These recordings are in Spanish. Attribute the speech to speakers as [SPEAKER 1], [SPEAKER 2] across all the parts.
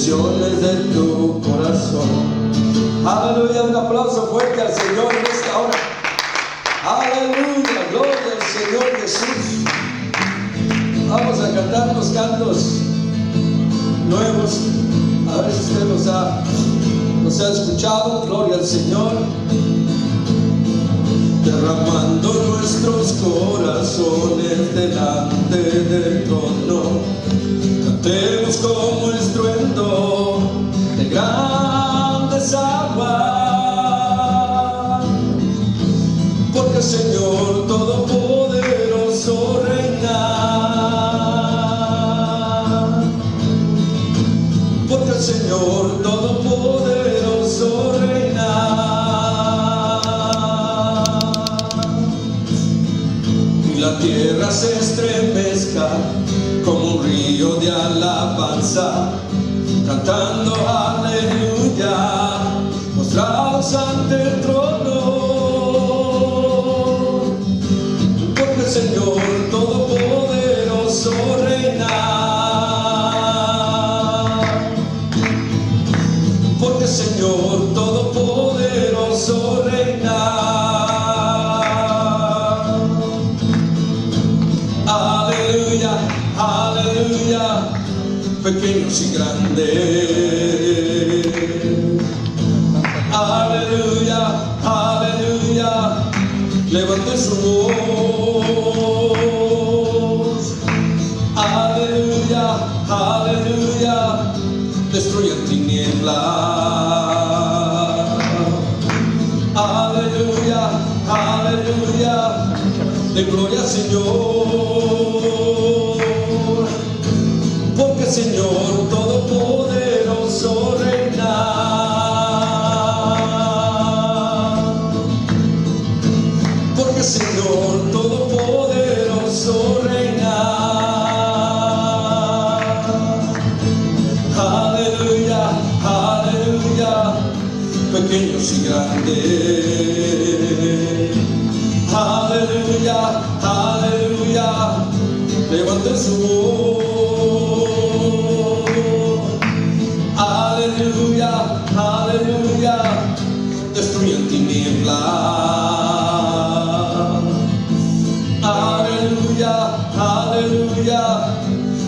[SPEAKER 1] intenciones de tu corazón. Aleluya, un aplauso fuerte al Señor en esta hora. Aleluya, gloria al Señor Jesús. Vamos a cantar los cantos nuevos. A ver si usted los ha escuchado. Gloria al Señor. Derramando nuestros corazones delante del trono, cantemos como estruendo de grandes aguas, porque el Señor Todopoderoso reina, porque el Señor Todopoderoso reina. La tierra se estremezca como un río de alabanza, cantando aleluya, postrados ante el trono, porque el Señor Todopoderoso reina, porque el Señor Todopoderoso reina. Aleluya, pequeños y grandes. Aleluya, aleluya, levanten su voz. Aleluya, aleluya, destruyan tinieblas. Aleluya, aleluya, de gloria al Señor. Porque el Señor Todopoderoso reina, porque el Señor Todopoderoso reina. Aleluya, aleluya, pequeños y grandes. Aleluya, aleluya, levanten su voz. Aleluya, aleluya, destruyen tinieblas. Aleluya, aleluya,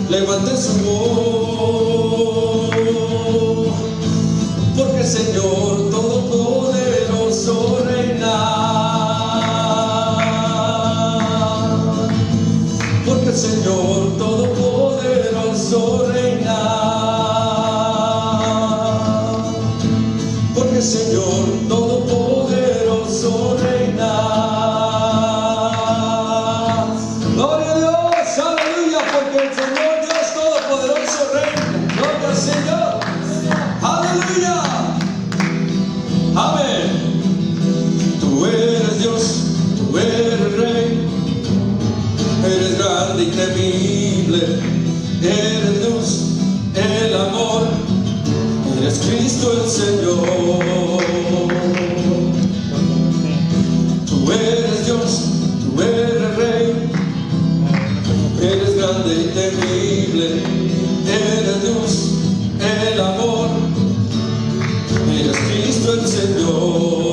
[SPEAKER 1] levanten su voz, porque el Señor Todopoderoso reina, porque el Señor Todopoderoso reina. El Señor Todopoderoso reina. Gloria a Dios, aleluya, porque el Señor Dios Todopoderoso reina. Gloria al Señor, aleluya, amén. Tú eres Dios, tú eres Rey, eres grande y temible, eres luz, el amor, eres Cristo el Señor. Tú eres Dios, tú eres Rey, eres grande y temible, eres luz, el amor, eres Cristo el Señor.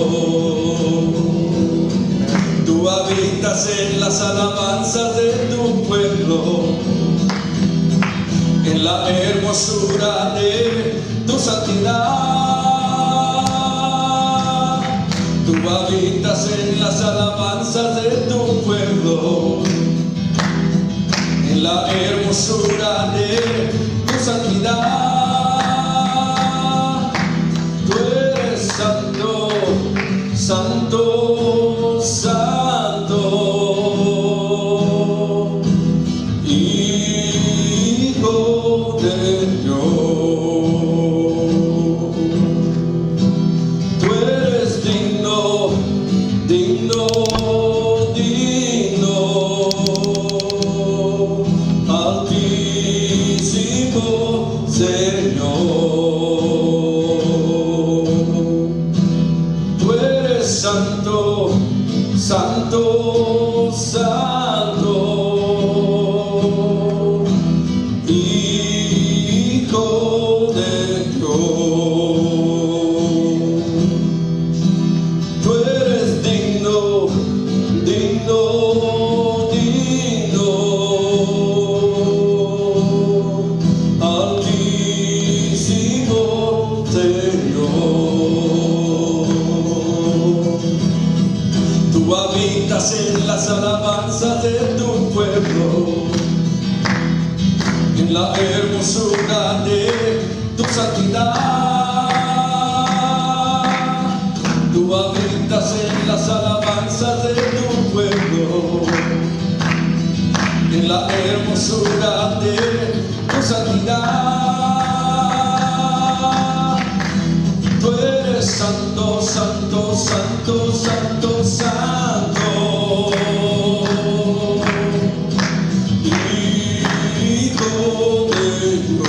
[SPEAKER 1] Tú habitas en las alabanzas de tu pueblo, en la hermosura de tu santidad. Tú habitas en las alabanzas de tu pueblo, en la hermosura de tu santidad. Tú eres santo, santo, santo, Hijo de Dios. Tú eres digno, digno, digno, altísimo Señor. Tú eres santo, santo, santo, Hijo de habitas en las alabanzas de tu pueblo, en la hermosura de tu santidad. Tú habitas en las alabanzas de tu pueblo, en la hermosura de tu santidad. Tú eres santo, santo, santo, santo, santo. Hijo de Dios.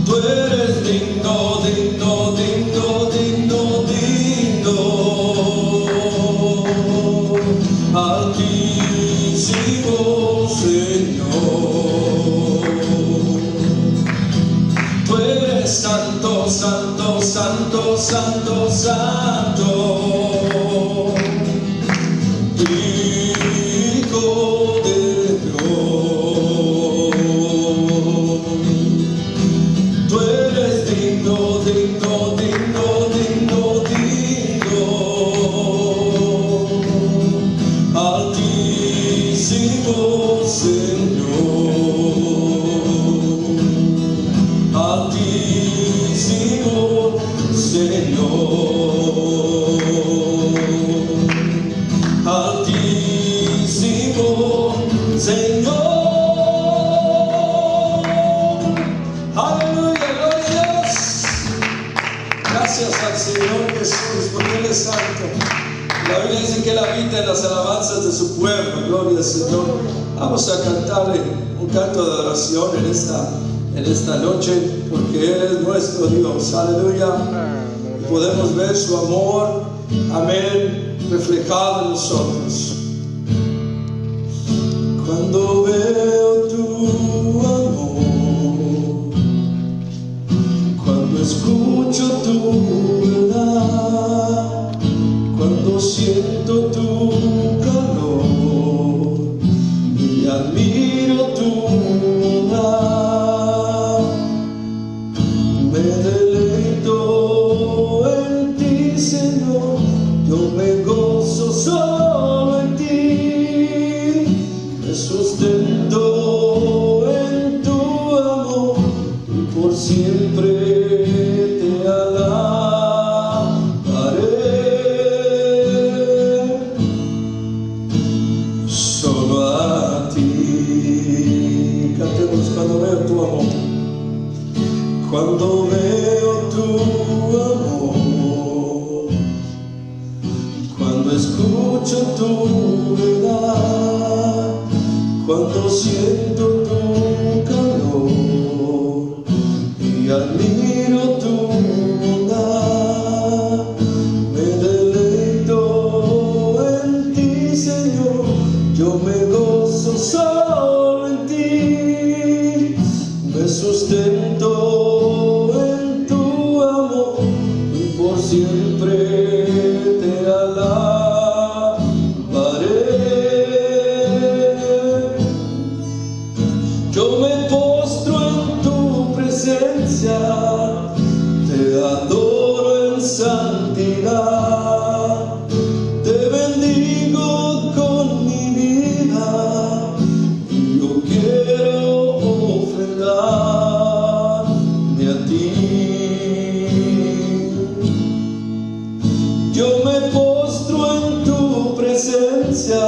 [SPEAKER 1] Tú eres digno, digno, digno, digno, digno. Altísimo Señor. Tú eres santo, santo, santo, santo, santo. Hijo de Dios. Tú eres digno, digno, digno, digno, digno. Altísimo Señor. Altísimo Señor. Altísimo Señor. Aleluya, gloria a Dios. Gracias al Señor Jesús, porque Él es santo. La Biblia dice que Él habita en las alabanzas de su pueblo. Gloria al Señor. Vamos a cantarle un canto de adoración en esta noche, porque Él es nuestro Dios. Aleluya. Podemos ver su amor, amén, reflejado en nosotros. Cuando veo tu amor, cuando escucho tu verdad, cuando siento tu calor y admiro tu bondad, me deleito en ti, Señor. Yo me gozo solo en ti, me sustento en tu amor y por siempre te alabaré. Solo a ti. Cantemos cuando veo tu amor. Cuando veo tu amor, cuando escucho tu verdad, cuando siento tu calor y admiro tu bondad, me deleito en ti, Señor. Yo me gozo solo en ti, me sustento en tu amor y por siempre te alabaré. Yo me postro en tu presencia, te adoro en santidad, te bendigo con mi vida y yo quiero ofrendarme a ti. Yo me postro en tu presencia,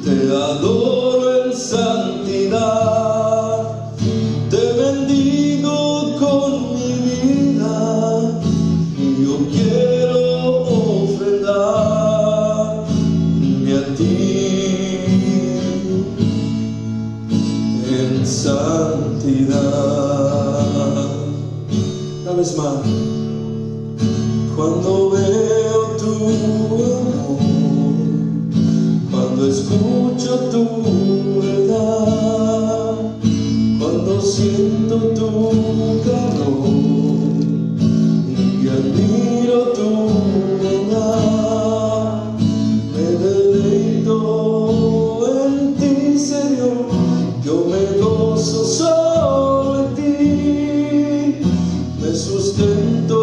[SPEAKER 1] te adoro en santidad, te bendigo con mi vida y yo quiero ofrendarme a ti en santidad. Una vez más. Cuando veo tu amor, cuando escucho tu verdad, cuando siento tu calor y admiro tu bondad, me deleito en ti, Señor. Yo me gozo solo en ti, me sustento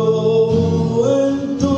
[SPEAKER 1] en tu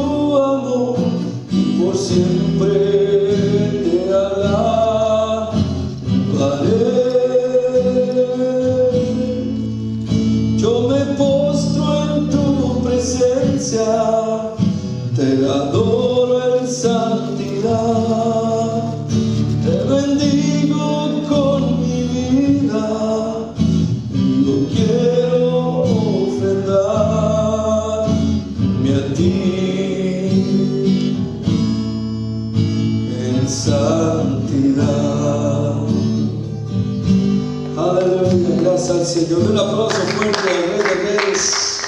[SPEAKER 1] Aleluya, gracias al Señor. Un aplauso fuerte al Rey de Reyes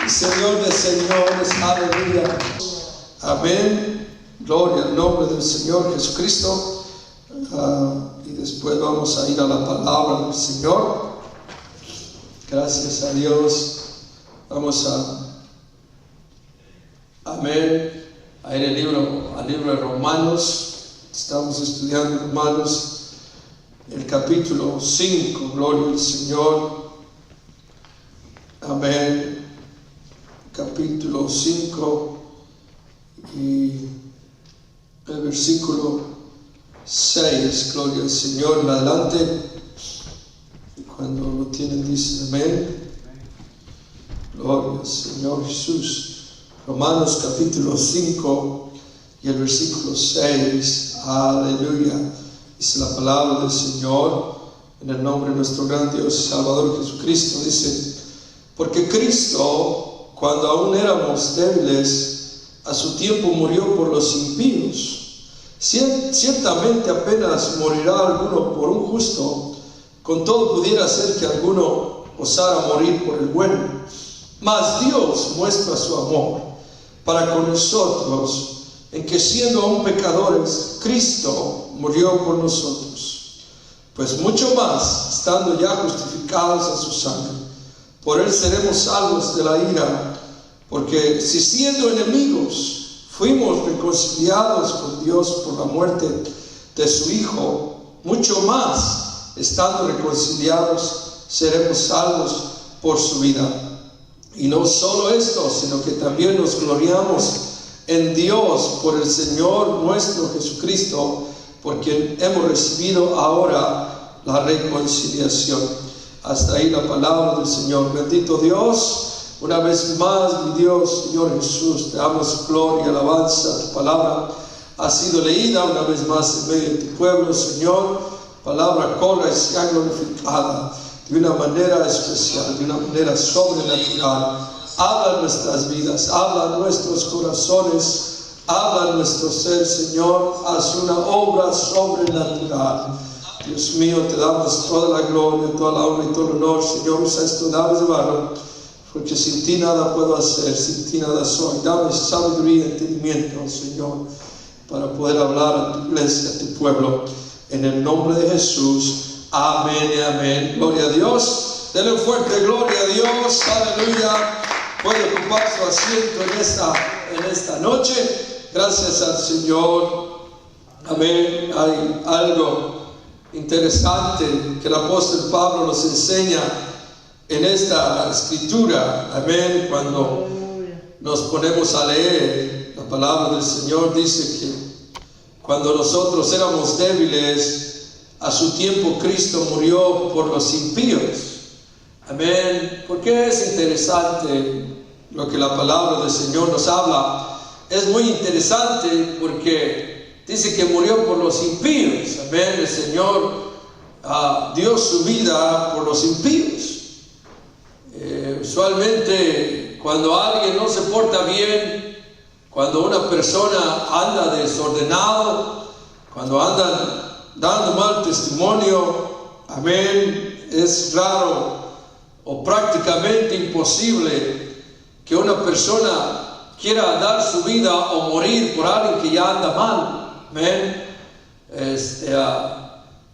[SPEAKER 1] y Señor de Señores. Aleluya. Amén. Gloria al nombre del Señor Jesucristo. Y después vamos a ir a la palabra del Señor. Gracias a Dios. Vamos amén, a ir al libro de Romanos. Estamos estudiando Romanos, el capítulo 5, gloria al Señor. Amén. Capítulo 5 y el versículo 6, gloria al Señor. En adelante, cuando lo tienen, dice amén. Gloria al Señor Jesús. Romanos capítulo 5 y el versículo 6. Aleluya. Dice la palabra del Señor en el nombre de nuestro gran Dios y Salvador Jesucristo. Dice: porque Cristo, cuando aún éramos débiles, a su tiempo murió por los impíos. Ciertamente apenas morirá alguno por un justo, con todo pudiera ser que alguno osara morir por el bueno. Mas Dios muestra su amor para con nosotros, en que siendo aún pecadores, Cristo murió por nosotros. Pues mucho más, estando ya justificados en su sangre, por él seremos salvos de la ira. Porque si siendo enemigos fuimos reconciliados con Dios por la muerte de su Hijo, mucho más, estando reconciliados, seremos salvos por su vida. Y no solo esto, sino que también nos gloriamos en Dios por el Señor nuestro Jesucristo, por quien hemos recibido ahora la reconciliación. Hasta ahí la palabra del Señor. Bendito Dios. Una vez más, mi Dios, Señor Jesús, te damos gloria y alabanza. Tu palabra ha sido leída una vez más en medio de tu pueblo, Señor. Palabra corra y sea glorificada de una manera especial, de una manera sobrenatural. Habla en nuestras vidas, habla en nuestros corazones, habla en nuestro ser, Señor. Haz una obra sobrenatural. Dios mío, te damos toda la gloria, toda la honra y todo el honor. Señor, usa estos labios de barro, porque sin ti nada puedo hacer, sin ti nada soy. Dame sabiduría y entendimiento, Señor, para poder hablar a tu iglesia, a tu pueblo, en el nombre de Jesús. Amén y amén. Gloria a Dios. Denle un fuerte gloria a Dios. Aleluya. Puede ocupar su asiento en esta noche. Gracias al Señor. Amén. Hay algo interesante que el apóstol Pablo nos enseña en esta escritura. Amén. Cuando nos ponemos a leer la palabra del Señor, dice que cuando nosotros éramos débiles, a su tiempo Cristo murió por los impíos. Amén. ¿Por qué es interesante lo que la palabra del Señor nos habla? Es muy interesante porque dice que murió por los impíos. Amén. El Señor dio su vida por los impíos. Usualmente cuando alguien no se porta bien, cuando una persona anda desordenado, cuando andan dando mal testimonio, amén, es raro o prácticamente imposible que una persona quiera dar su vida o morir por alguien que ya anda mal. Amén.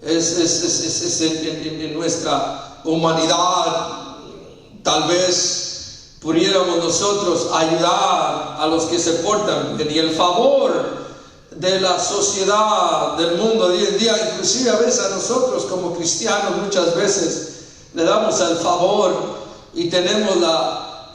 [SPEAKER 1] En nuestra humanidad tal vez pudiéramos nosotros ayudar a los que se portan bien, y el favor de la sociedad, del mundo de hoy en día, inclusive a veces a nosotros como cristianos muchas veces le damos el favor y tenemos la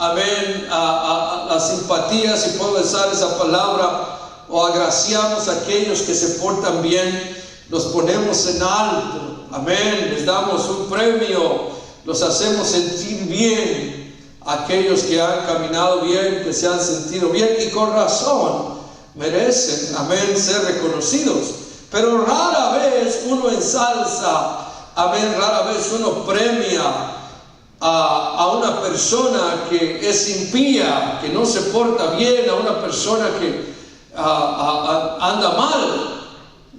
[SPEAKER 1] simpatía, si puedo usar esa palabra, o agraciamos a aquellos que se portan bien, los ponemos en alto, amén, les damos un premio, los hacemos sentir bien, aquellos que han caminado bien, que se han sentido bien, y con razón merecen, amén, ser reconocidos. Pero rara vez uno ensalza, amén, rara vez uno premia a una persona que es impía, que no se porta bien, a una persona que anda mal.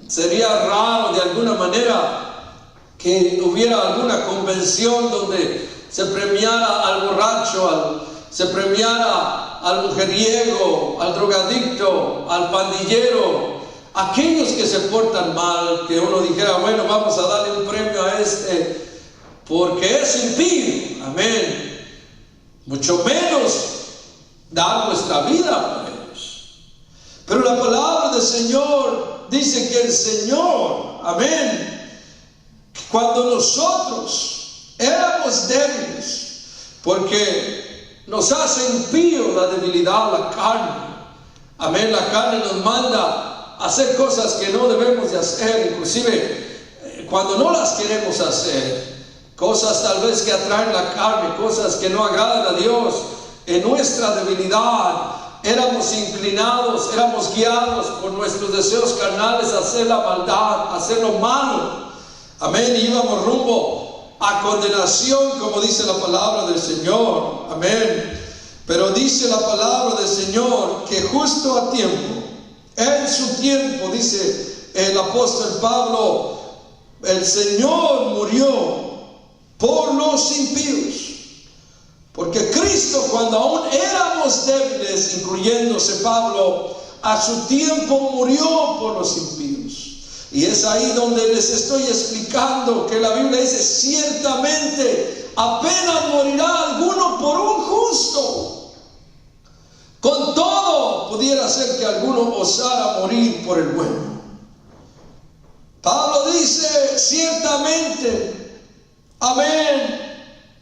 [SPEAKER 1] Sería raro de alguna manera que hubiera alguna convención donde se premiara al borracho, se premiara al mujeriego, al drogadicto, al pandillero, aquellos que se portan mal, que uno dijera, bueno, vamos a darle un premio a este porque es impío, amén. Mucho menos dar nuestra vida por ellos. Pero la palabra del Señor dice que el Señor, amén, cuando nosotros éramos débiles, porque nos hace impío la debilidad, la carne, amén, la carne nos manda a hacer cosas que no debemos de hacer, inclusive cuando no las queremos hacer, cosas tal vez que atraen la carne, cosas que no agradan a Dios. En nuestra debilidad éramos inclinados, éramos guiados por nuestros deseos carnales a hacer la maldad, a hacer lo malo, amén, y íbamos rumbo a condenación, como dice la palabra del Señor, amén. Pero dice la palabra del Señor que justo a tiempo, en su tiempo, dice el apóstol Pablo, el Señor murió por los impíos. Porque Cristo, cuando aún éramos débiles, incluyéndose Pablo, a su tiempo murió por los impíos. Y es ahí donde les estoy explicando que la Biblia dice, ciertamente apenas morirá alguno por un justo. Con todo, pudiera ser que alguno osara morir por el bueno. Pablo dice, ciertamente, amén,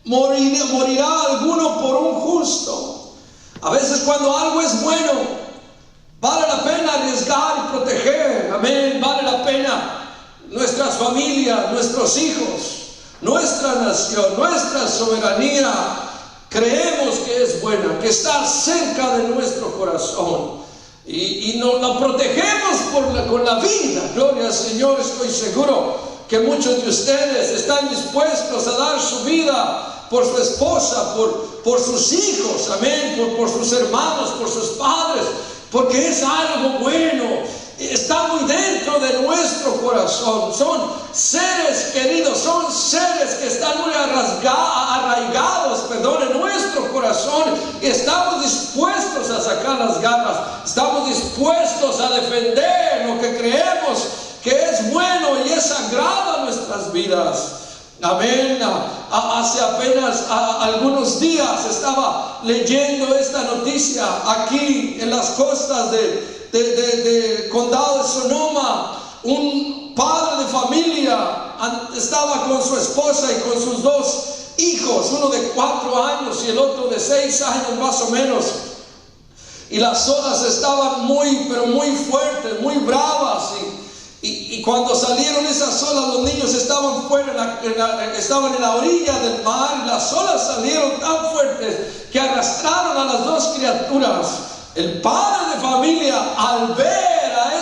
[SPEAKER 1] morirá alguno por un justo. A veces cuando algo es bueno, vale la pena arriesgar y proteger, amén, vale la pena nuestras familias, nuestros hijos, nuestra nación, nuestra soberanía. Creemos que es buena, que está cerca de nuestro corazón y nos la protegemos con la vida. Gloria al Señor. Estoy seguro que muchos de ustedes están dispuestos a dar su vida por su esposa, por sus hijos, amén, por sus hermanos, por sus padres, porque es algo bueno. Está muy dentro de nuestro corazón. Son seres queridos, son seres que están muy arraigados, en nuestro corazón. Estamos dispuestos a sacar las garras, estamos dispuestos a defender lo que creemos que es bueno y es sagrado a nuestras vidas. Amén. Hace apenas algunos días estaba leyendo esta noticia aquí en las costas del condado de Sonoma. Un padre de familia estaba con su esposa y con sus dos hijos, uno de 4 años y el otro de 6 años más o menos. Y las olas estaban pero muy fuertes, muy bravas. Y cuando salieron esas olas, los niños estaban estaban en la orilla del mar, y las olas salieron tan fuertes que arrastraron a las dos criaturas. El padre de familia, al ver a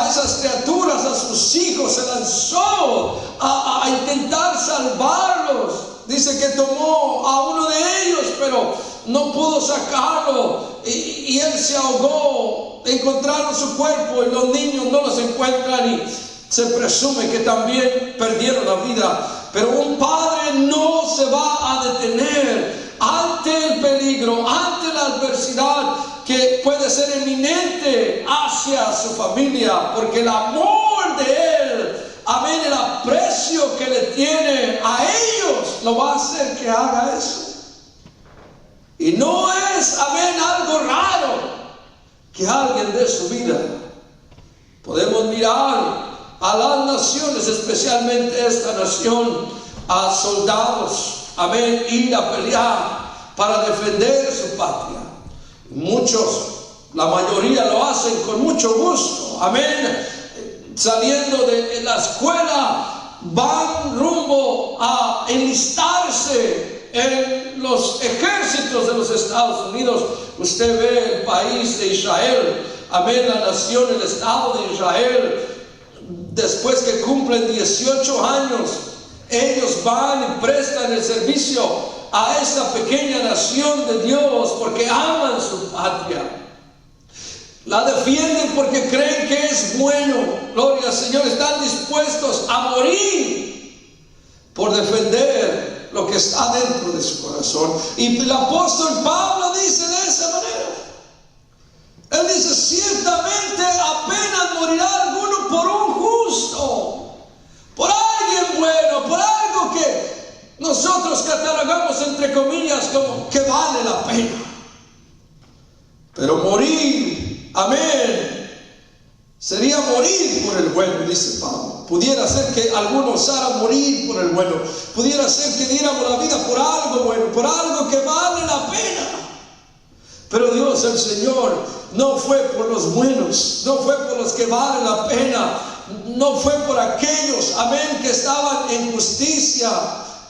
[SPEAKER 1] esas criaturas, a sus hijos, se lanzó a intentar salvarlos. Dice que tomó a uno de ellos, pero no pudo sacarlo, y él se ahogó. Encontraron su cuerpo y los niños no los encuentran, y se presume que también perdieron la vida. Pero un padre no se va a detener ante el peligro, ante la adversidad que puede ser eminente hacia su familia, porque el amor de él, amén, el aprecio que le tiene a ellos, lo va a hacer que haga eso. Y no es, amén, algo raro que alguien dé su vida. Podemos mirar a las naciones, especialmente esta nación, a soldados, amén, ir a pelear para defender su patria. Muchos, la mayoría lo hacen con mucho gusto, amén. Saliendo de la escuela, van rumbo a enlistarse en los ejércitos de los Estados Unidos. Usted ve el país de Israel, amén, la nación, el Estado de Israel. Después que cumplen 18 años, ellos van y prestan el servicio a esta pequeña nación de Dios porque aman su patria. La defienden porque creen que es bueno. Gloria al Señor. Están dispuestos a morir por defender lo que está dentro de su corazón. Y el apóstol Pablo dice de esa manera. Él dice, ciertamente apenas morirá alguno por un justo, por alguien bueno, por algo que nosotros catalogamos entre comillas como que vale la pena. Pero morir, amén, sería morir por el bueno, dice Pablo. Pudiera ser que algunos osaran morir por el bueno. Pudiera ser que diéramos la vida por algo bueno, por algo que vale la pena. Pero Dios, el Señor, no fue por los buenos, no fue por los que valen la pena, no fue por aquellos, amén, que estaban en justicia,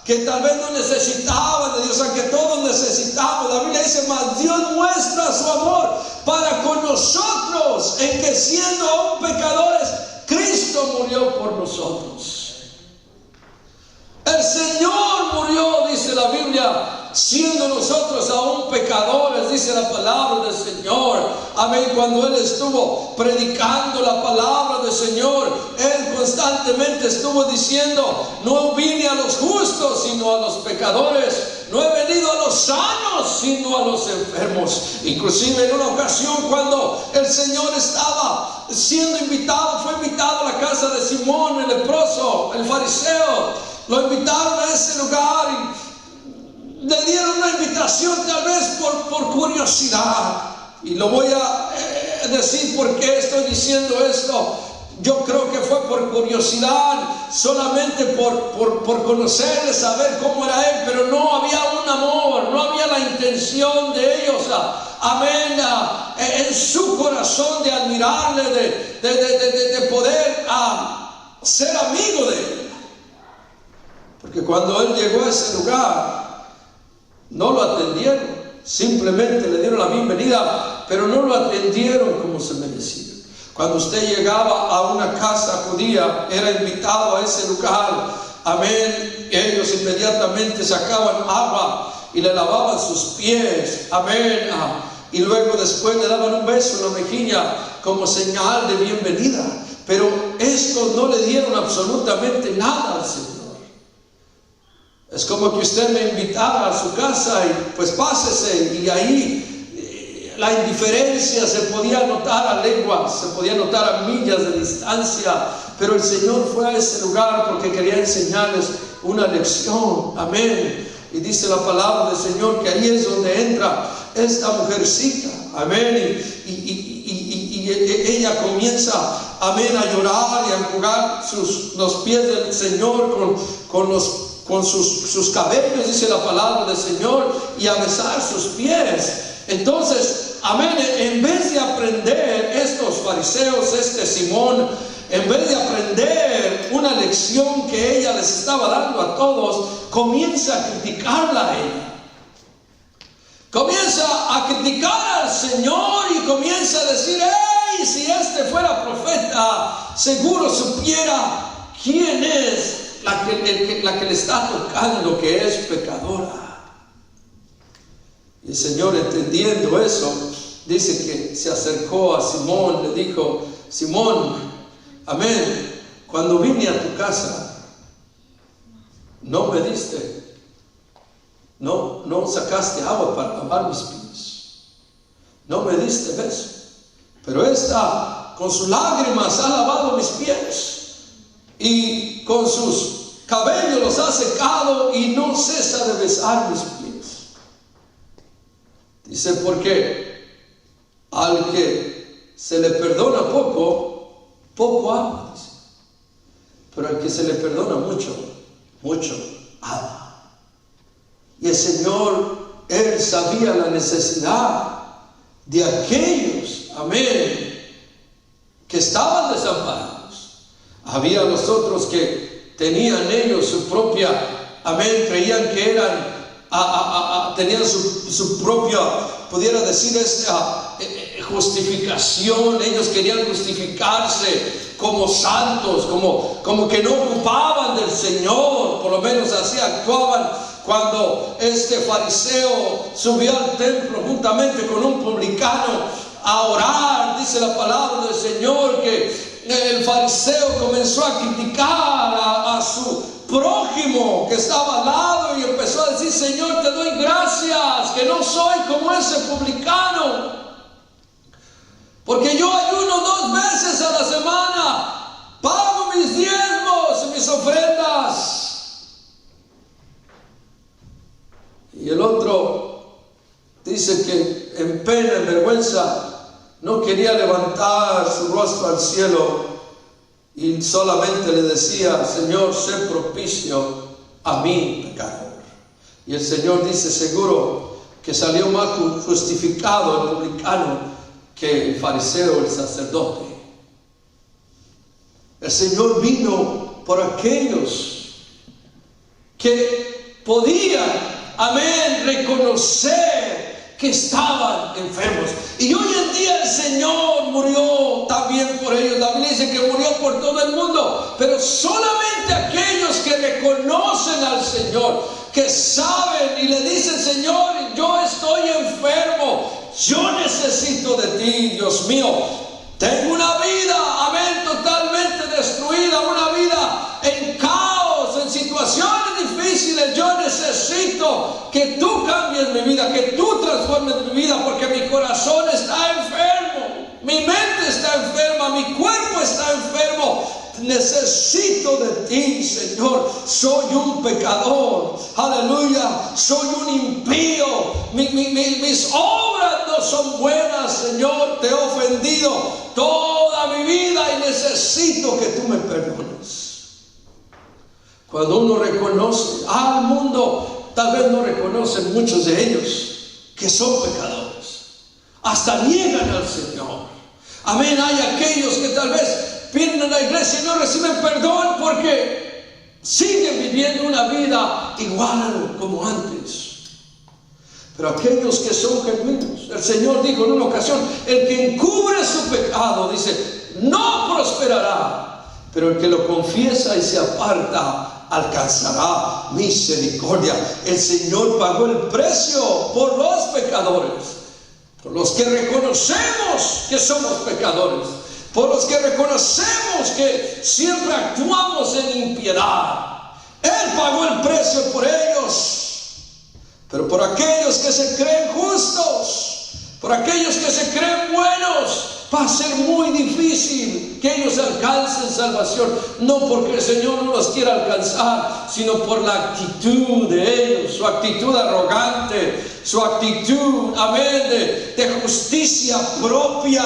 [SPEAKER 1] que tal vez no necesitaban de Dios, aunque todos necesitamos. La Biblia dice, mas Dios muestra su amor para con nosotros, en que siendo aún pecadores, Cristo murió por nosotros. El Señor murió, dice la Biblia, siendo nosotros aún pecadores, dice la palabra del Señor. Amén. Cuando Él estuvo predicando la palabra del Señor, Él constantemente estuvo diciendo, no vine a los justos, sino a los pecadores. No he venido a los sanos, sino a los enfermos. Inclusive en una ocasión, cuando el Señor estaba siendo invitado, fue invitado a la casa de Simón el leproso, el fariseo. Lo invitaron a ese lugar y le dieron una invitación tal vez por curiosidad. Y lo voy a decir por qué estoy diciendo esto. Yo creo que fue por curiosidad, solamente por conocerle, saber cómo era él, pero no había un amor, no había la intención de ellos, amén, en su corazón de admirarle, de poder ser amigo de él. Porque cuando él llegó a ese lugar, no lo atendieron, simplemente le dieron la bienvenida, pero no lo atendieron como se merecía. Cuando usted llegaba a una casa judía, era invitado a ese lugar, amén, ellos inmediatamente sacaban agua y le lavaban sus pies, amén, y luego después le daban un beso en la mejilla como señal de bienvenida. Pero estos no le dieron absolutamente nada al Señor. Es como que usted me invitara a su casa y pues pásese, y ahí la indiferencia se podía notar a leguas, se podía notar a millas de distancia, pero el Señor fue a ese lugar porque quería enseñarles una lección, amén. Y dice la palabra del Señor que ahí es donde entra esta mujercita, amén, y ella comienza, amén, a llorar y a enjugar los pies del Señor con sus cabellos, dice la palabra del Señor, y a besar sus pies. Entonces, amén, en vez de aprender estos fariseos, Simón, en vez de aprender una lección que ella les estaba dando a todos, comienza a criticarla a ella. Comienza a criticar al Señor y comienza a decir, hey, si este fuera profeta, seguro supiera quién es la que le está tocando, que es pecadora. Y el Señor, entendiendo eso, dice que se acercó a Simón, le dijo, Simón, amén, cuando vine a tu casa, no me diste, no sacaste agua para lavar mis pies, no me diste beso, pero esta con sus lágrimas ha lavado mis pies y con sus cabellos los ha secado y no cesa de besar mis pies. Dice, porque al que se le perdona poco, poco ama, dice. Pero al que se le perdona mucho, mucho ama. Y el Señor, Él sabía la necesidad de aquellos, amén, que estaban desamparados. Había los otros que tenían ellos su propia, amén, creían que eran, tenían su propia, pudiera decir, justificación. Ellos querían justificarse como santos, como que no ocupaban del Señor, por lo menos así actuaban. Cuando este fariseo subió al templo juntamente con un publicano a orar, dice la palabra del Señor que el fariseo comenzó a criticar a su prójimo que estaba al lado y empezó a decir: Señor, te doy gracias que no soy como ese publicano, porque yo ayuno 2 veces a la semana, pago mis diezmos y mis ofrendas. Y el otro dice que en pena, en vergüenza, no quería levantar su rostro al cielo y solamente le decía: Señor, sé propicio a mí, pecador. Y el Señor dice: seguro que salió más justificado el publicano que el fariseo, el sacerdote. El Señor vino por aquellos que podían, amén, reconocer que estaban enfermos. Y hoy en día el Señor murió también por ellos. La Biblia dice que murió por todo el mundo, pero solamente aquellos que reconocen al Señor, que saben y le dicen: Señor, yo estoy enfermo, yo necesito de ti, Dios mío. Tengo una vida, amén, totalmente destruida, una vida en caos, en situaciones difíciles. Yo necesito que tú cambies mi vida, que tú transformes mi vida, porque mi corazón está enfermo, mi mente está enferma, mi cuerpo está enfermo. Necesito de ti, Señor. Soy un pecador, aleluya, soy un impío, mis obras no son buenas, Señor. Te he ofendido toda mi vida y necesito que tú me perdones. Cuando uno reconoce al mundo, tal vez no reconocen muchos de ellos que son pecadores, hasta niegan al Señor, amén. Hay aquellos que tal vez vienen a la iglesia y no reciben perdón porque siguen viviendo una vida igual como antes. Pero aquellos que son genuinos, el Señor dijo en una ocasión: el que encubre su pecado, dice, no prosperará, pero el que lo confiesa y se aparta alcanzará misericordia. El Señor pagó el precio por los pecadores, por los que reconocemos que somos pecadores, por los que reconocemos que siempre actuamos en impiedad. Él pagó el precio por ellos. Pero por aquellos que se creen justos, por aquellos que se creen buenos, va a ser muy difícil que ellos alcancen salvación. No porque el Señor no los quiera alcanzar, sino por la actitud de ellos, su actitud arrogante, su actitud, amén, de justicia propia,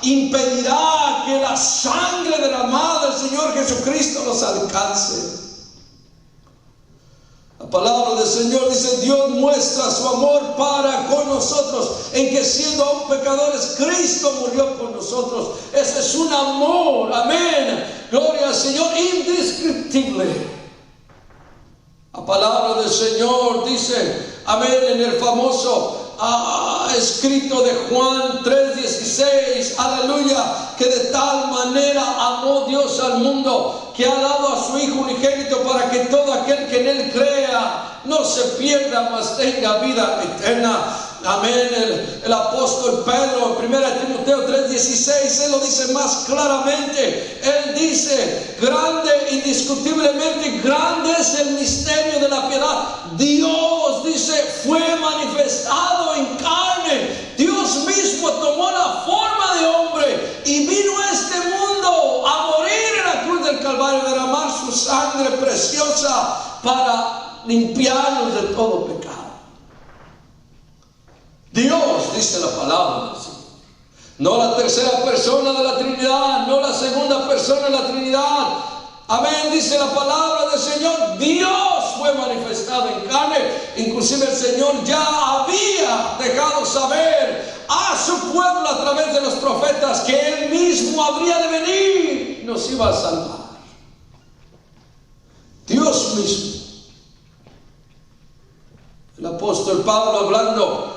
[SPEAKER 1] impedirá que la sangre derramada del Señor Jesucristo los alcance. La palabra del Señor dice: Dios muestra su amor para con nosotros, en que siendo aún pecadores, Cristo murió por nosotros. Ese es un amor, amén, gloria al Señor, indescriptible. La palabra del Señor dice, amén, en el famoso escrito de Juan 3:16, aleluya, que de tal manera amó Dios al mundo, que ha dado a su Hijo unigénito, para que todo aquel que en Él crea no se pierda, mas tenga vida eterna. Amén. El apóstol Pedro, en 1 Timoteo 3:16, él lo dice más claramente. Él dice: grande, indiscutiblemente grande es el misterio de la piedad. Dios, dice, fue manifestado en carne. Dios mismo tomó la forma de hombre y vino a este mundo a morir en la cruz del Calvario, derramar su sangre preciosa para limpiarnos de todo pecado. Dios, dice la palabra del Señor, no la tercera persona de la Trinidad, no la segunda persona de la Trinidad. Amén, dice la palabra del Señor. Dios fue manifestado en carne. Inclusive el Señor ya había dejado saber a su pueblo a través de los profetas que Él mismo habría de venir y nos iba a salvar. Dios mismo. El apóstol Pablo, hablando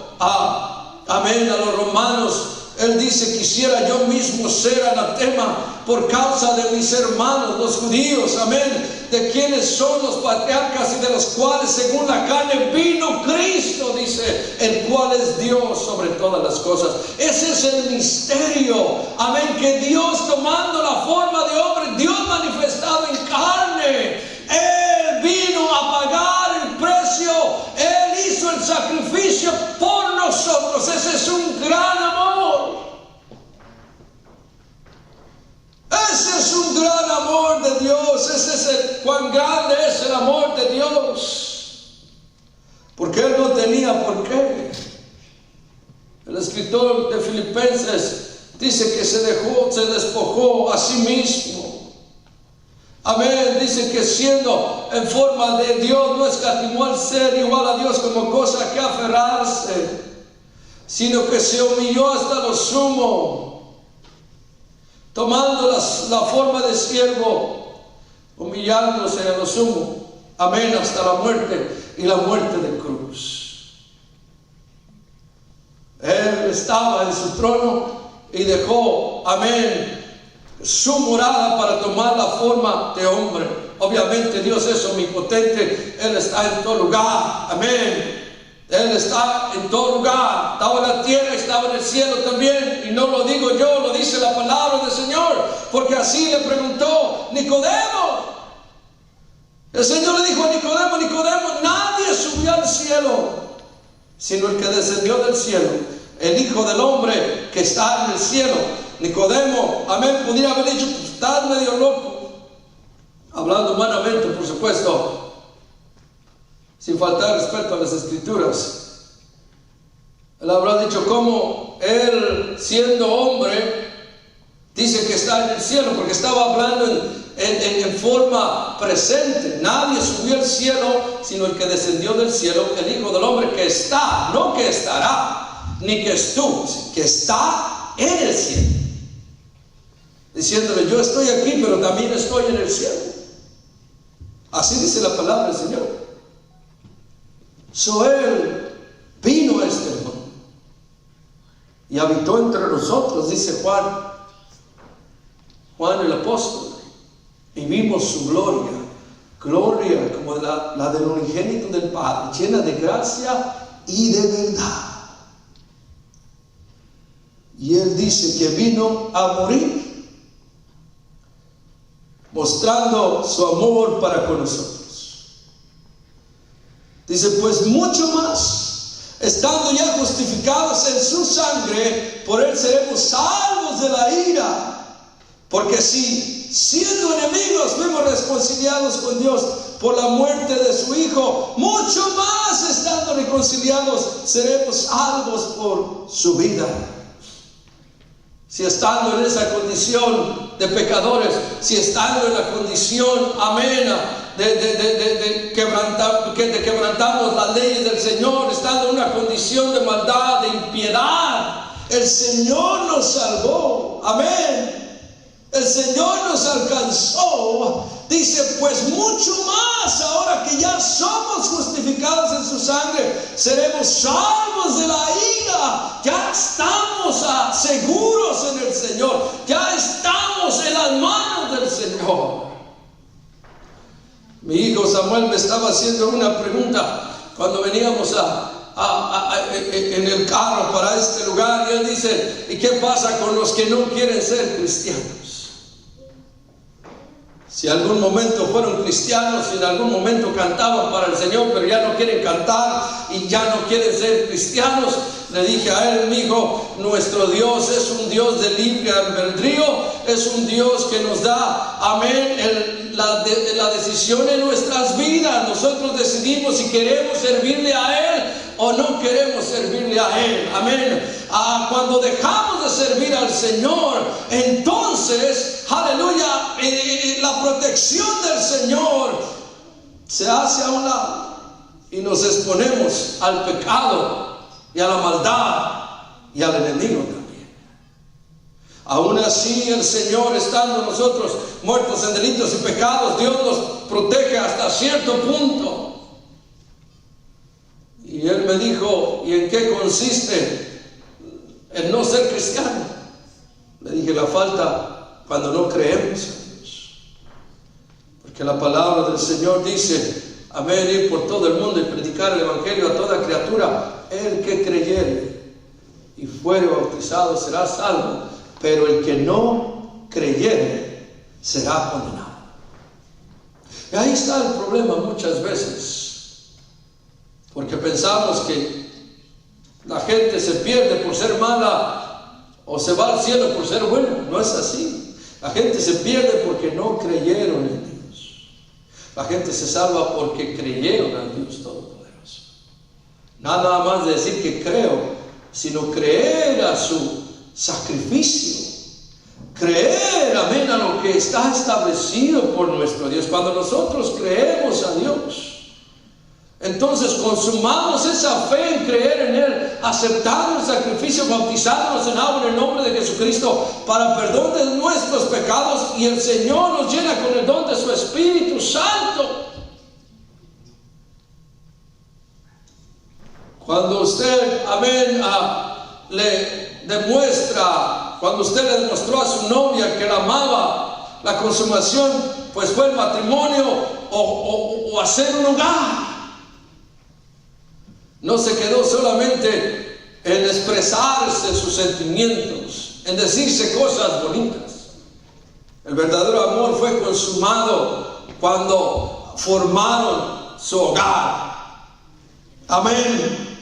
[SPEAKER 1] amén, a los romanos, él dice: quisiera yo mismo ser anatema por causa de mis hermanos, los judíos, amén, de quienes son los patriarcas y de los cuales según la carne vino Cristo, dice, el cual es Dios sobre todas las cosas. Ese es el misterio, amén, que Dios tomando la forma de hombre, Dios manifestado en carne, Él vino a pagar el precio, Él hizo el sacrificio por nosotros. Ese es un gran amor. Ese es un gran amor de Dios. Ese es cuán grande es el amor de Dios. Porque Él no tenía por qué. El escritor de Filipenses dice que se despojó a sí mismo. Amén. Dice que siendo en forma de Dios, no escatimó al ser igual a Dios como cosa que aferrarse, sino que se humilló hasta lo sumo, tomando la forma de siervo, humillándose a lo sumo, amén, hasta la muerte y la muerte de cruz. Él estaba en su trono y dejó, amén, su morada para tomar la forma de hombre. Obviamente Dios es omnipotente, Él está en todo lugar, amén. Él está en todo lugar, estaba en la tierra, estaba en el cielo también, y no lo digo yo, lo dice la palabra del Señor, porque así le preguntó Nicodemo. El Señor le dijo a Nicodemo: Nicodemo, nadie subió al cielo, sino el que descendió del cielo, el Hijo del Hombre que está en el cielo. Nicodemo, amén, podría haber dicho: pues, estás medio loco, hablando humanamente, por supuesto, sin faltar respeto a las Escrituras. Él habrá dicho: ¿cómo él, siendo hombre, dice que está en el cielo? Porque estaba hablando en forma presente. Nadie subió al cielo, sino el que descendió del cielo, el Hijo del Hombre que está, no que estará, ni que estuvo, que está en el cielo. Diciéndole: yo estoy aquí, pero también estoy en el cielo. Así dice la palabra del Señor. Él vino a este mundo y habitó entre nosotros, dice Juan el apóstol, y vimos su gloria como la del unigénito del Padre, llena de gracia y de verdad. Y Él dice que vino a morir, mostrando su amor para con nosotros. Dice: pues mucho más, estando ya justificados en su sangre, por Él seremos salvos de la ira. Porque si, siendo enemigos, fuimos reconciliados con Dios por la muerte de su Hijo, mucho más, estando reconciliados, seremos salvos por su vida. Si estando en esa condición de pecadores, si estando en la condición, amén, de quebrantamos las leyes del Señor, estando en una condición de maldad, de impiedad, el Señor nos salvó, amén. El Señor nos alcanzó. Dice: pues mucho más, ahora que ya somos justificados en su sangre, seremos salvos de la ira. Ya estamos seguros en el Señor, ya estamos en las manos del Señor. Mi hijo Samuel me estaba haciendo una pregunta cuando veníamos en el carro para este lugar, y él dice: ¿y qué pasa con los que no quieren ser cristianos? Si algún momento fueron cristianos, si en algún momento cantaban para el Señor, pero ya no quieren cantar y ya no quieren ser cristianos. Le dije a él: mi hijo, nuestro Dios es un Dios de libre albedrío, es un Dios que nos da, amén, la decisión en nuestras vidas. Nosotros decidimos si queremos servirle a Él o no queremos servirle a Él, amén. Cuando dejamos de servir al Señor, entonces, aleluya, la protección del Señor se hace a un lado y nos exponemos al pecado y a la maldad y al enemigo también. Aún así, el Señor, estando nosotros muertos en delitos y pecados, Dios nos protege hasta cierto punto. Y Él me dijo: ¿y en qué consiste el no ser cristiano? Le dije: la falta cuando no creemos a Dios. Porque la palabra del Señor dice, amén, ir por todo el mundo y predicar el evangelio a toda criatura. El que creyere y fuere bautizado será salvo, pero el que no creyere será condenado. Y ahí está el problema muchas veces, porque pensamos que la gente se pierde por ser mala o se va al cielo por ser buena. No es así. La gente se pierde porque no creyeron en Dios. La gente se salva porque creyeron a Dios Todopoderoso. Nada más de decir que creo, sino creer a su sacrificio. Creer, amén, a lo que está establecido por nuestro Dios. Cuando nosotros creemos a Dios, entonces consumamos esa fe en creer en Él, aceptando el sacrificio, bautizándonos en agua en el nombre de Jesucristo para perdón de nuestros pecados, y el Señor nos llena con el don de su Espíritu Santo. Cuando usted, amén, le demuestra, cuando usted le demostró a su novia que la amaba, la consumación pues fue el matrimonio o hacer un hogar. No se quedó solamente en expresarse sus sentimientos, en decirse cosas bonitas. El verdadero amor fue consumado cuando formaron su hogar. Amén.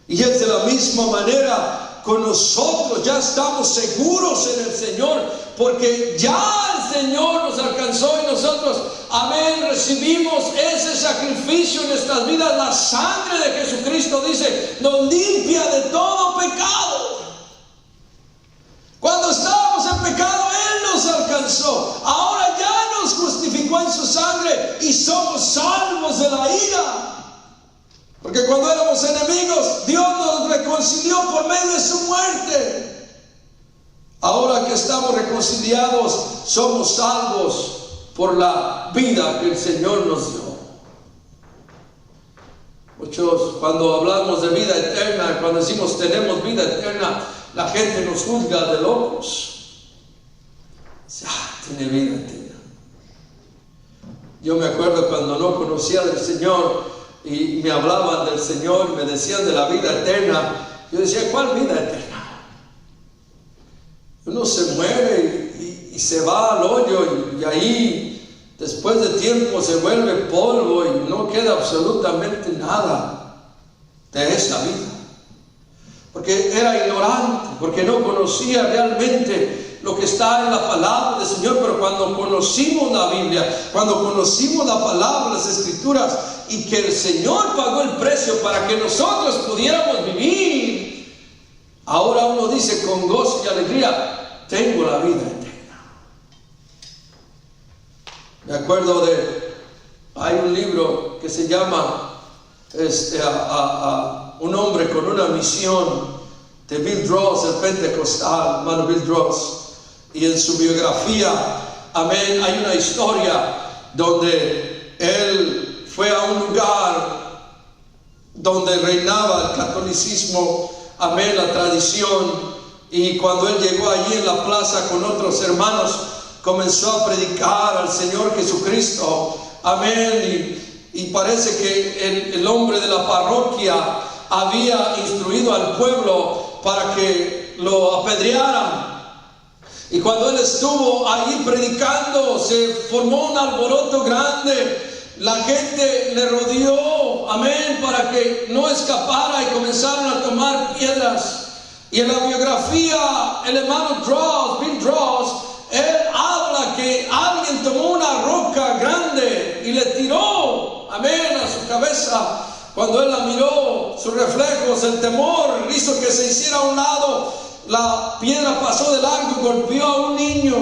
[SPEAKER 1] Y es de la misma manera con nosotros. Ya estamos seguros en el Señor, porque ya el Señor nos alcanzó y nosotros, amén, recibimos ese sacrificio en nuestras vidas. La sangre de Jesucristo, dice, nos limpia de todo pecado. Cuando estábamos en pecado, Él nos alcanzó. Ahora ya nos justificó en su sangre y somos salvos de la ira. Porque cuando éramos enemigos, Dios nos reconcilió por medio de su muerte. Ahora que estamos reconciliados, somos salvos por la vida que el Señor nos dio. Muchos, cuando hablamos de vida eterna, cuando decimos tenemos vida eterna, la gente nos juzga de locos. Dice, tiene vida eterna. Yo me acuerdo cuando no conocía del Señor y me hablaban del Señor, me decían de la vida eterna. Yo decía, ¿cuál vida eterna? Uno se muere y se va al hoyo y ahí después de tiempo se vuelve polvo y no queda absolutamente nada de esa vida. Porque era ignorante, porque no conocía realmente lo que está en la palabra del Señor. Pero cuando conocimos la Biblia, cuando conocimos la palabra, las Escrituras, y que el Señor pagó el precio para que nosotros pudiéramos vivir, ahora uno dice con gozo y alegría, tengo la vida eterna. Me acuerdo hay un libro que se llama un hombre con una misión, de Bill Dross, el pentecostal, hermano Bill Dross. Y en su biografía, amén, hay una historia donde él fue a un lugar donde reinaba el catolicismo, amén, la tradición. Y cuando él llegó allí en la plaza con otros hermanos, comenzó a predicar al Señor Jesucristo, amén. Y parece que el hombre de la parroquia había instruido al pueblo para que lo apedrearan. Y cuando él estuvo ahí predicando, se formó un alboroto grande. La gente le rodeó, amén, para que no escapara, y comenzaron a tomar piedras. Y en la biografía, el hermano Dross, Bill Dross, él habla que alguien tomó una roca grande y le tiró, amén, a su cabeza. Cuando él la miró, sus reflejos, el temor hizo que se hiciera a un lado. La piedra pasó de largo y golpeó a un niño.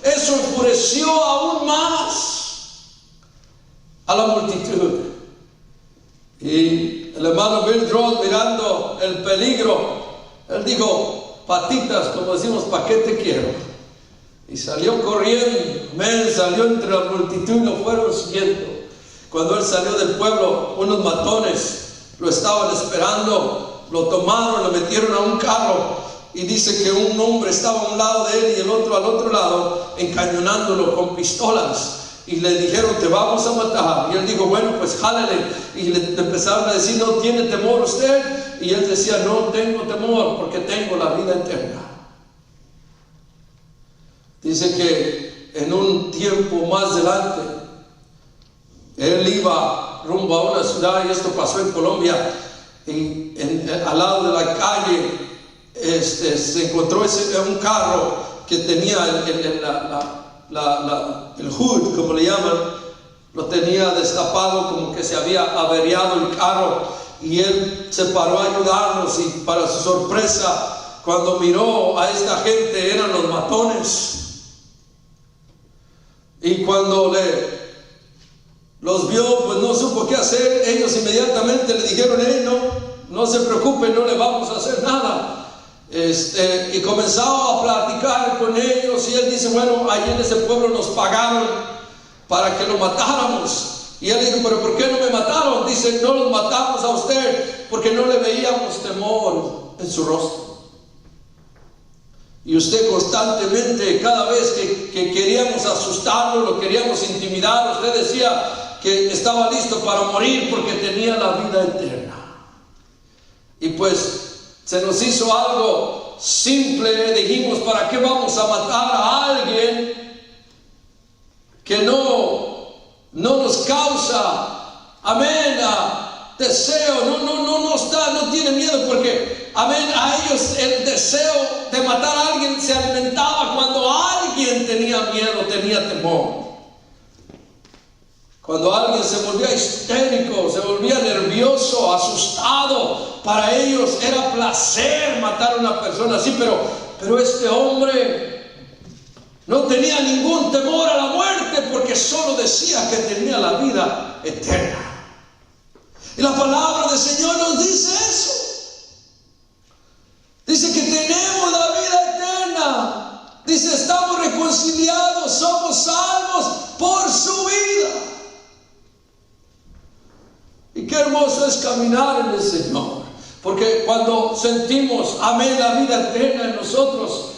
[SPEAKER 1] Eso enfureció aún más a la multitud. Y el hermano Bill Dross, mirando el peligro, él dijo, patitas, como decimos, ¿para qué te quiero? Y salió corriendo, salió entre la multitud y lo fueron siguiendo. Cuando él salió del pueblo, unos matones lo estaban esperando, lo tomaron, lo metieron a un carro y dice que un hombre estaba a un lado de él y el otro al otro lado, encañonándolo con pistolas. Y le dijeron, te vamos a matar. Y él dijo, bueno, pues jálale. Y le empezaron a decir, ¿no tiene temor usted? Y él decía, no tengo temor porque tengo la vida eterna. Dice que en un tiempo más adelante, él iba rumbo a una ciudad, y esto pasó en Colombia, y al lado de la calle se encontró un carro que tenía el hood, como le llaman, lo tenía destapado, como que se había averiado el carro, y él se paró a ayudarnos, y para su sorpresa, cuando miró a esta gente, eran los matones. Y cuando los vio, pues no supo qué hacer. Ellos inmediatamente le dijeron, no se preocupe, no le vamos a hacer nada. Y comenzaba a platicar con ellos, y él dice, bueno, allí en ese pueblo nos pagaron para que lo matáramos. Y él dijo, pero ¿por qué no me mataron? Dice, no los matamos a usted porque no le veíamos temor en su rostro. Y usted constantemente, cada vez que queríamos asustarlo, lo queríamos intimidar, usted decía que estaba listo para morir porque tenía la vida eterna. Y pues se nos hizo algo simple. Dijimos, ¿para qué vamos a matar a alguien que no nos causa, amén, deseo? No tiene miedo, porque, amén, a ellos el deseo de matar a alguien se alimentaba cuando alguien tenía miedo, tenía temor. Cuando alguien se volvía histérico, se volvía nervioso, asustado, para ellos era placer matar a una persona así, pero este hombre no tenía ningún temor a la muerte, porque solo decía que tenía la vida eterna. Y la palabra del Señor nos dice eso. Dice que tenemos la vida eterna. Dice, estamos reconciliados, somos salvos por su vida. Y qué hermoso es caminar en el Señor, porque cuando sentimos, amén, la vida eterna en nosotros,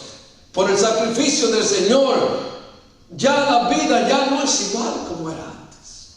[SPEAKER 1] por el sacrificio del Señor, ya la vida ya no es igual como era antes.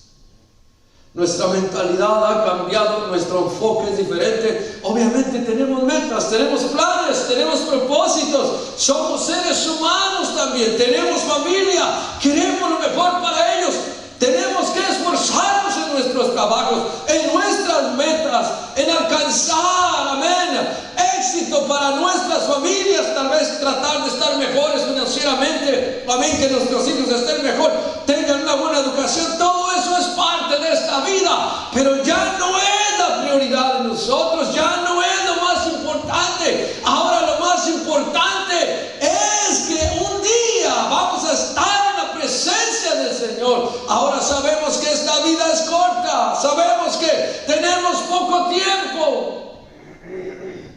[SPEAKER 1] Nuestra mentalidad ha cambiado, nuestro enfoque es diferente. Obviamente tenemos metas, tenemos planes, tenemos propósitos, somos seres humanos también, tenemos familia, queremos lo mejor para ellos. Tenemos que esforzarnos en nuestros trabajos, en nuestras metas, en alcanzar, amén, éxito para nuestras familias, tal vez tratar de estar mejores financieramente, amén, que nuestros hijos estén mejor, tengan una buena educación. Todo eso es parte de esta vida, pero ya no es la prioridad de nosotros, ya no es lo más importante. Ahora lo más importante es que un día vamos a estar en la presencia del Señor. Ahora sabemos que esta vida es corta, sabemos que tenemos poco tiempo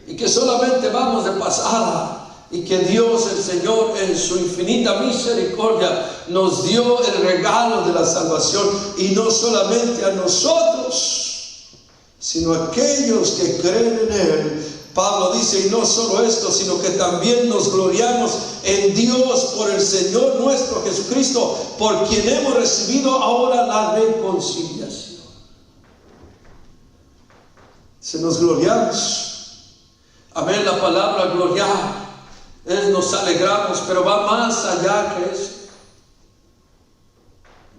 [SPEAKER 1] y que solamente vamos de pasada, y que Dios el Señor en su infinita misericordia nos dio el regalo de la salvación, y no solamente a nosotros, sino a aquellos que creen en Él. Pablo dice, y no solo esto, sino que también nos gloriamos en Dios por el Señor nuestro Jesucristo, por quien hemos recibido ahora la reconciliación. Se nos gloriamos. Amén, la palabra gloriar es nos alegramos, pero va más allá que eso.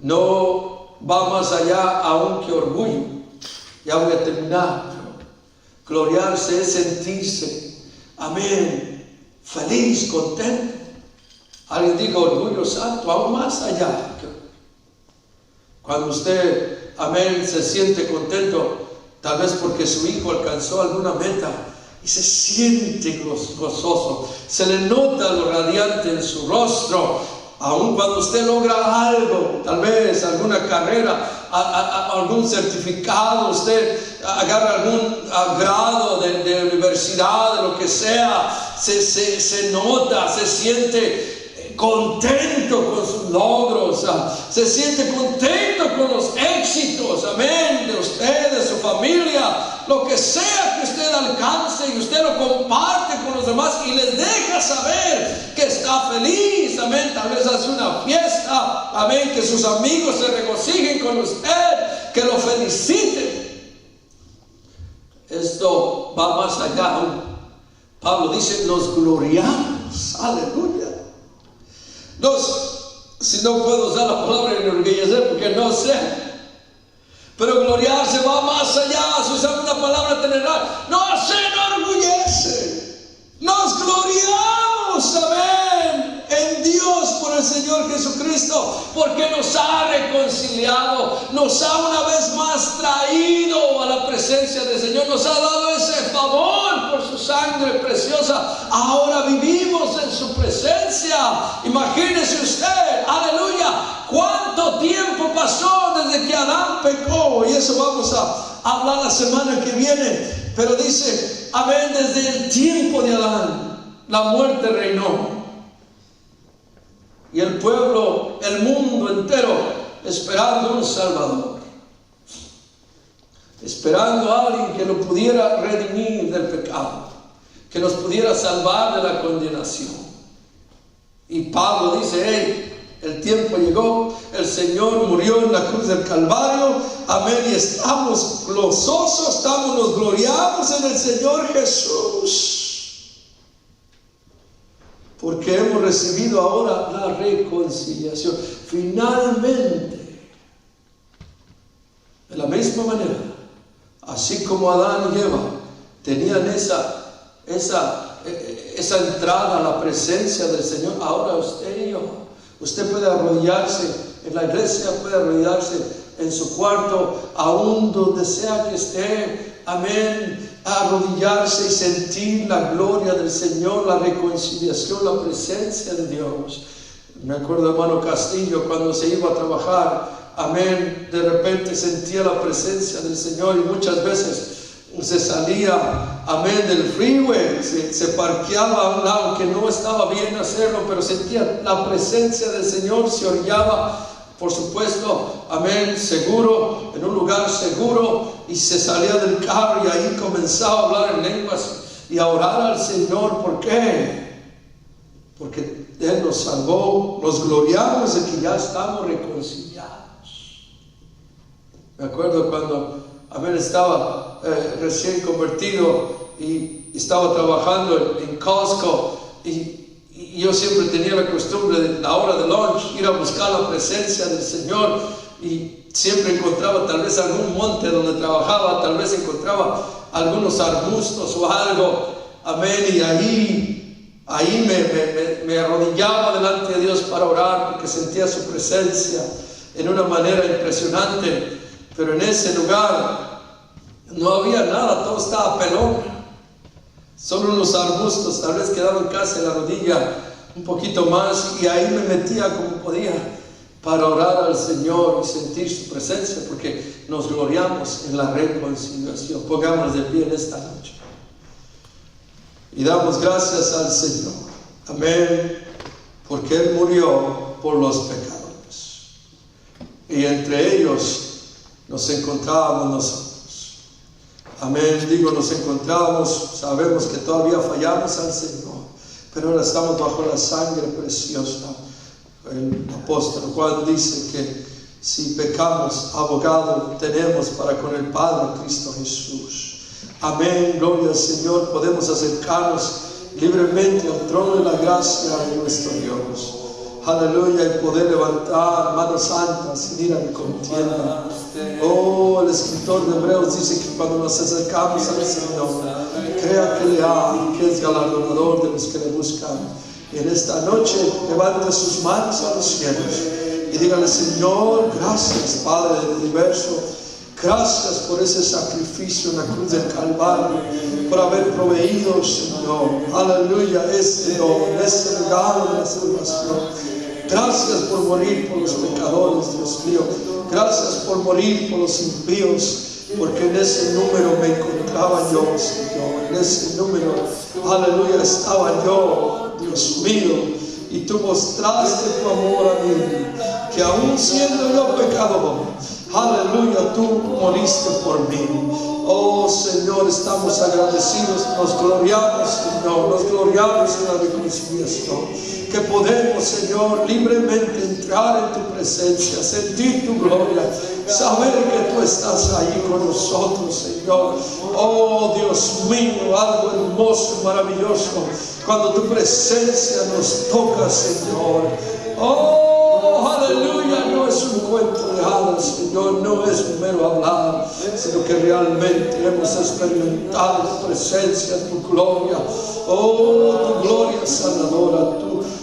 [SPEAKER 1] No va más allá aún que orgullo. Ya voy a terminar. Gloriarse es sentirse, amén, feliz, contento. Alguien dijo orgullo santo, aún más allá. Cuando usted, amén, se siente contento, tal vez porque su hijo alcanzó alguna meta, y se siente gozoso, se le nota lo radiante en su rostro. Aun cuando usted logra algo, tal vez alguna carrera, algún certificado, usted agarra algún grado de universidad, de lo que sea, se nota, se siente contento con sus logros, se siente contento con los éxitos, amén, de usted, de su familia, lo que sea que usted ha alcance y usted lo comparte con los demás y les deja saber que está feliz, amén, tal vez hace una fiesta, amén, que sus amigos se regocijen con usted, que lo feliciten. Esto va más allá. Pablo dice, nos gloriamos, aleluya. Si no puedo usar la palabra enorgullecer porque no sé, pero gloriarse va más allá. Si usamos una palabra general, nos enorgullece, nos gloriamos, amén, en Dios por el Señor Jesucristo, porque nos ha reconciliado, nos ha una vez más traído a la presencia del Señor, nos ha dado ese favor por su sangre preciosa. Ahora vivimos en su presencia. Imagínese usted, aleluya, cuánto tiempo pasó desde que Adán pecó, y eso vamos a hablar la semana que viene. Pero dice, amén, desde el tiempo de Adán la muerte reinó, y el pueblo, el mundo entero, esperando un Salvador, esperando a alguien que lo pudiera redimir del pecado, que nos pudiera salvar de la condenación. Y Pablo dice, hey, el tiempo llegó, el Señor murió en la cruz del Calvario, amén, y estamos gozosos, nos gloriamos en el Señor Jesús, porque hemos recibido ahora la reconciliación. Finalmente, de la misma manera, así como Adán y Eva tenían esa entrada a la presencia del Señor, ahora usted y yo, usted puede arrodillarse en la iglesia, puede arrodillarse en su cuarto, aún donde sea que esté, amén, arrodillarse y sentir la gloria del Señor, la reconciliación, la presencia de Dios. Me acuerdo, hermano Castillo, cuando se iba a trabajar, amén, de repente sentía la presencia del Señor, y muchas veces se salía, amén, del freeway, se parqueaba a un lado, que no estaba bien hacerlo, pero sentía la presencia del Señor, se orillaba, por supuesto, amén, seguro, en un lugar seguro, y se salía del carro y ahí comenzaba a hablar en lenguas y a orar al Señor. ¿Por qué? Porque Él nos salvó, nos gloriamos de que ya estamos reconciliados. Me acuerdo cuando, amén, estaba recién convertido y estaba trabajando en Costco, y yo siempre tenía la costumbre de la hora de lunch ir a buscar la presencia del Señor, y siempre encontraba tal vez algún monte donde trabajaba, tal vez encontraba algunos arbustos o algo, amén, y ahí me arrodillaba delante de Dios para orar, porque sentía su presencia en una manera impresionante. Pero en ese lugar no había nada, todo estaba pelón, solo unos arbustos, tal vez quedaban casi en la rodilla, un poquito más, y ahí me metía como podía para orar al Señor y sentir su presencia, porque nos gloriamos en la reconciliación. Pongámonos de pie en esta noche y damos gracias al Señor, amén, porque Él murió por los pecadores, y entre ellos nos encontrábamos nosotros, amén. Digo, nos encontrábamos, sabemos que todavía fallamos al Señor, pero ahora estamos bajo la sangre preciosa. El apóstol Juan dice que si pecamos, abogado tenemos para con el Padre, Cristo Jesús. Amén, gloria al Señor. Podemos acercarnos libremente al trono de la gracia de nuestro Dios. Aleluya, y poder levantar manos santas sin ira ni contienda. Oh, el escritor de Hebreos dice que cuando nos acercamos al Señor, crea que le ama y que es galardonador de los que le buscan. Y en esta noche levante sus manos a los cielos y dígale: Señor, gracias, Padre del universo, gracias por ese sacrificio en la cruz del Calvario, por haber proveído, Señor, aleluya, ese don, ese regalo de la salvación. Gracias por morir por los pecadores, Dios mío. Gracias por morir por los impíos, porque en ese número me encontraba yo, Señor. En ese número, aleluya, estaba yo, Dios mío. Y tú mostraste tu amor a mí, que aún siendo yo pecador, aleluya, tú moriste por mí. Oh Señor. Señor, estamos agradecidos, nos gloriamos, Señor, nos gloriamos en la reconciliación. Que podemos, Señor, libremente entrar en tu presencia, sentir tu gloria, saber que tú estás ahí con nosotros, Señor. Oh, Dios mío, algo hermoso, maravilloso, cuando tu presencia nos toca, Señor. Oh, aleluya, no es un cuento de hadas, Señor, no es un mero hablar, sino que realmente hemos experimentado tu presencia, tu gloria. Oh, tu gloria sanadora,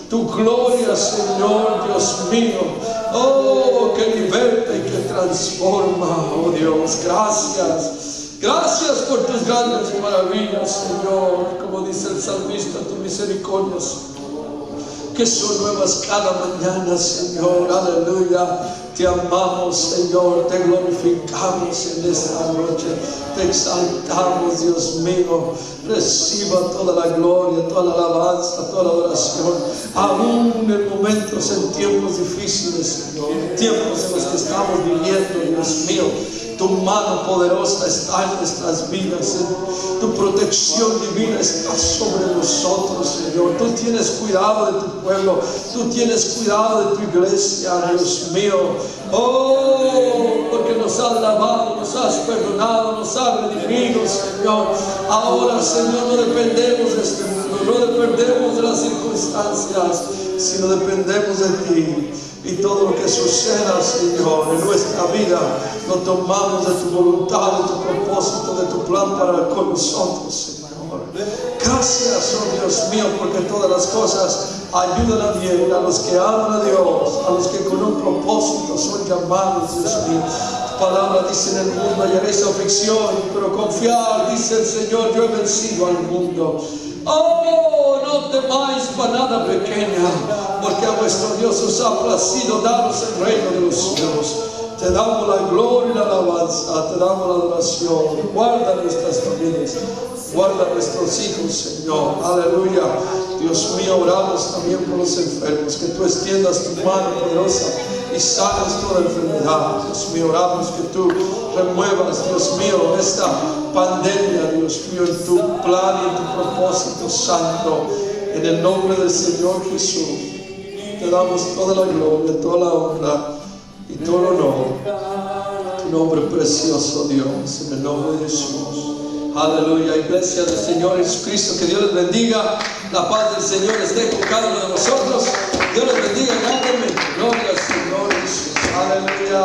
[SPEAKER 1] tu gloria, Señor, Dios mío. Oh, que liberta y que transforma, oh Dios, gracias. Gracias por tus grandes maravillas, Señor. Como dice el salmista, tus misericordias que son nuevas cada mañana, Señor. Aleluya. Te amamos, Señor. Te glorificamos en esta noche. Te exaltamos, Dios mío. Reciba toda la gloria, toda la alabanza, toda la adoración. Aún en momentos, en tiempos difíciles, Señor, en tiempos en los que estamos viviendo, Dios mío, tu mano poderosa está en nuestras vidas. Tu protección divina está sobre nosotros, Señor. Tú tienes cuidado de tu pueblo. Tú tienes cuidado de tu iglesia, Dios mío. Oh, porque nos has lavado, nos has perdonado, nos has redimido, Señor. Ahora, Señor, no dependemos de este mundo, no dependemos de las circunstancias, sino dependemos de ti. Y todo lo que suceda, Señor, en nuestra vida, lo tomamos de tu voluntad, de tu propósito, de tu plan para con nosotros, Señor. Gracias, oh Dios mío, porque todas las cosas ayudan a bien a los que aman a Dios, a los que con un propósito son llamados, Dios mío. Tu palabra dice: en el mundo hallaréis aflicción, pero confiar, dice el Señor, yo he vencido al mundo. Oh, no temáis manada pequeña, porque a vuestro Dios os ha placido daros el reino de los cielos. Te damos la gloria y la alabanza, te damos la adoración. Guarda nuestras familias, guarda nuestros hijos, Señor. Aleluya. Dios mío, oramos también por los enfermos, que tú extiendas tu mano poderosa y sanes toda enfermedad. Dios mío, oramos que tú remuevas, Dios mío, esta pandemia, Dios mío, en tu plan y en tu propósito santo. En el nombre del Señor Jesús, te damos toda la gloria, toda la honra y todo el honor. Tu nombre precioso, Dios, en el nombre de Jesús. Aleluya, iglesia del Señor Jesucristo, que Dios les bendiga. La paz del Señor esté con cada uno de nosotros. Dios les bendiga grandemente. Gloria al Señor Jesús. Aleluya.